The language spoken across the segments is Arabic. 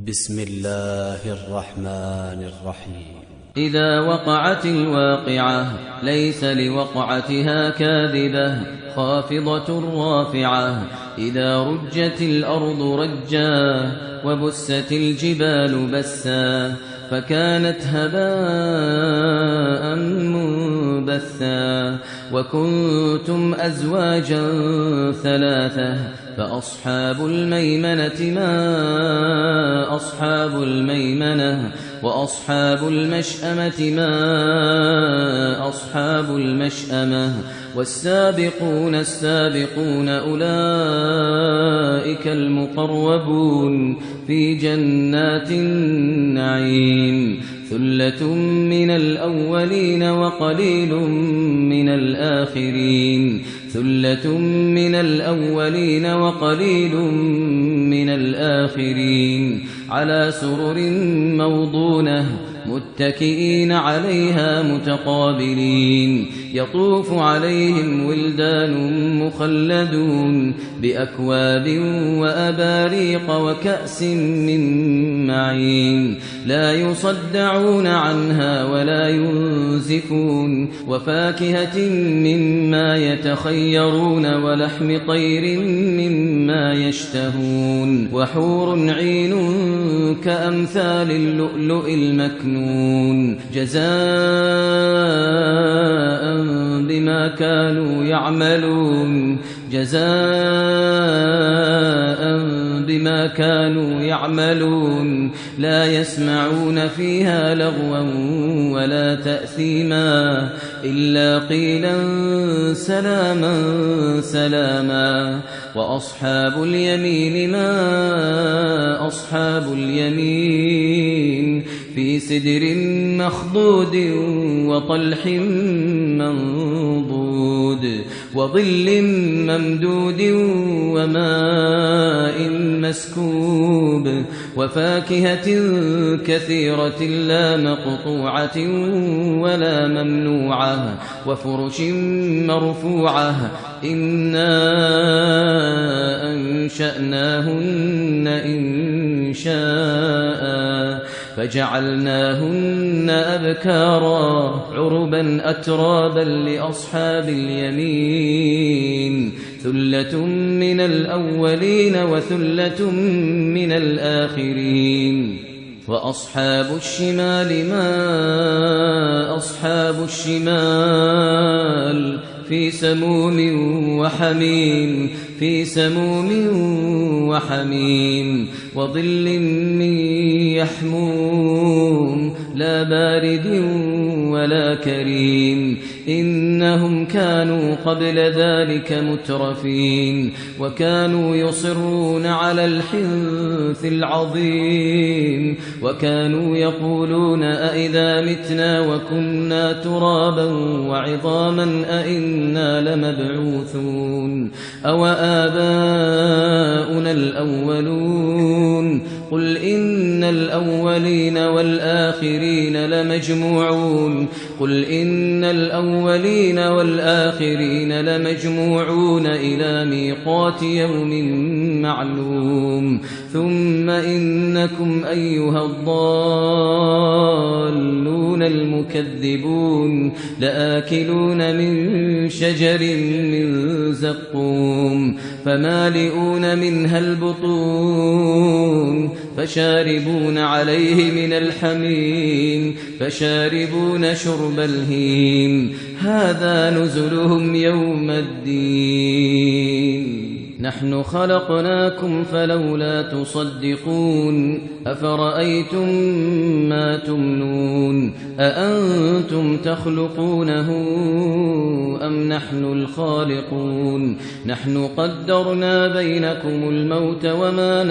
بسم الله الرحمن الرحيم. إذا وقعت الواقعة ليس لوقعتها كاذبة خافضة رافعة. إذا رجت الأرض رجا وبست الجبال بسا فكانت هباء منبثا. وكنتم أزواجا ثلاثة فأصحاب الميمنة ما أصحاب الميمنة وأصحاب المشأمة ما أصحاب المشأمة. والسابقون السابقون أولئك المقربون في جنات النعيم. ثلة من الأولين وقليل من الآخرين. ثلة من الأولين وقليل من الآخرين. على سرر موضونة متكئين عليها متقابلين. يطوف عليهم ولدان مخلدون بأكواب وأباريق وكأس من معين. لا يصدعون عنها ولا ينزفون. وفاكهة مما يتخيرون ولحم طير مما يشتهون. وحور عين كأمثال اللؤلؤ المكنون جزاء بما كانوا يعملون. جزاء بما كانوا يعملون. لا يسمعون فيها لغوا ولا تأثيما إلا قيلا سلاما سلاما. وأصحاب اليمين ما أصحاب اليمين. في سدر مخضود وطلح منضود وظل ممدود وماء مسكوب. وفاكهة كثيرة لا مقطوعة ولا ممنوعة. وفرش مرفوعة. إنا أنشأناهن إنشاء فجعلناهن أبكارا عربا أترابا لأصحاب اليمين. ثلة من الأولين وثلة من الآخرين. وأصحاب الشمال ما أصحاب الشمال. في سموم وحميم. في سموم وحميم. وظل من يحموم لا بارد ولا كريم. إنهم كانوا قبل ذلك مترفين وكانوا يصرون على الحنث العظيم. وكانوا يقولون أئذا متنا وكنا ترابا وعظاما أئنا لمبعوثون أو آباؤنا الأولون. قل إن الأولين والآخرين لمجموعون. قل إن الأولين والآخرين لمجموعون إلى ميقات يوم معلوم. ثم إنكم أيها الضالون المكذبون لآكلون من شجر من زقوم فمالئون منها البطون فشاربون عليه من الحميم فشاربون شرب الهيم. هذا نزلهم يوم الدين. نحن خلقناكم فلولا تصدقون. أفرأيتم ما تمنون أأنتم تخلقونه أم نحن الخالقون. نحن قدرنا بينكم الموت وما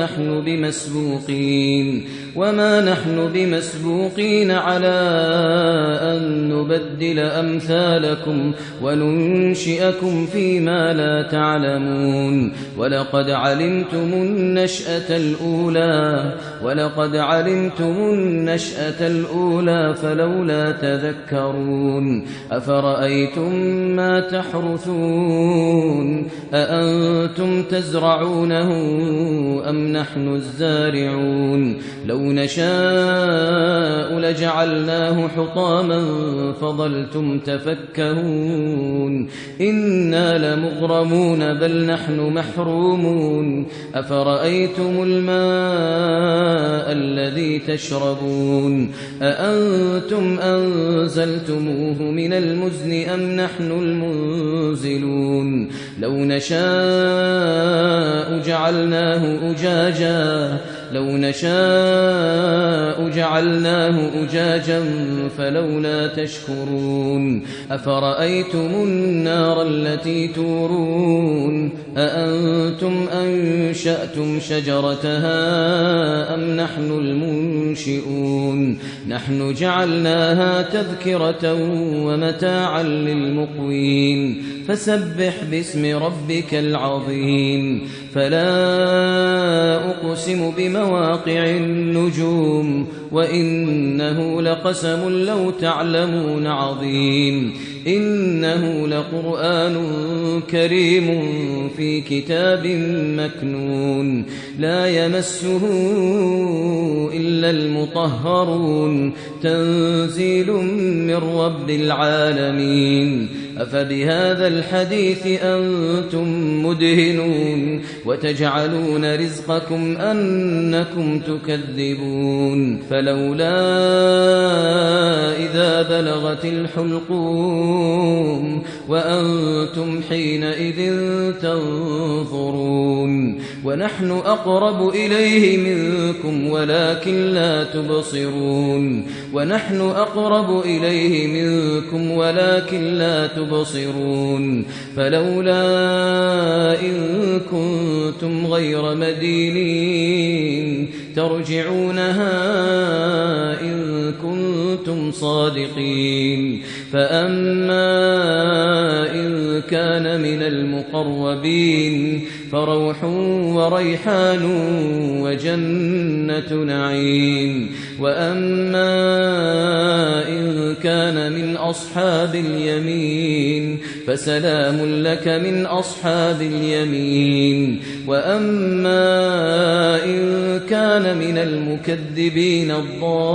نحن بمسبوقين على أن نبدل أمثالكم وننشئكم فيما لا تعلمون. ولقد علمتم النشأة الأولى فلولا تذكرون أفرأيتم ما تحرثون أأنتم تزرعونه أم نحن الزارعون لو نشاء لجعلناه حطاما فظلتم تفكهون إنا لمغرمون بل نحن محرومون أفرأيتم الماء الذي تشربون أأنتم أنزلتموه من المزن أم نحن المنزلون لو نشاء جعلناه أجاجا فلولا تشكرون أفرأيتم النار التي تورون أأنتم أنشأتم شجرتها أم نحن المنشئون نحن جعلناها تذكرة ومتاعا للمقوين فسبح باسم ربك العظيم فلا أقسم بمواقع النجوم وإنه لقسم لو تعلمون عظيم إنه لقرآن كريم في كتاب مكنون لا يمسه إلا المطهرون تنزيل من رب العالمين أفبهذا الحديث أنتم مدهنون وتجعلون رزقكم أنكم تكذبون فلولا إذا بلغت الحلقوم وأنتم حينئذ تنظرون ونحن أقرب إليه منكم ولكن لا تبصرون فلولا إن كنتم غير مدينين ترجعونها إن كنتم صادقين فأما إن كان من المقربين فروح وريحان وجنة نعيم وأما إن كان من أصحاب اليمين فسلام لك من أصحاب اليمين وأما إن كان من المكذبين الضالين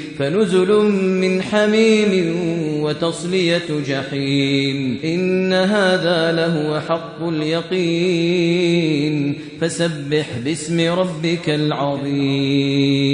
فنزل من حميم وتصلية جحيم إن هذا لهو حق اليقين فسبح باسم ربك العظيم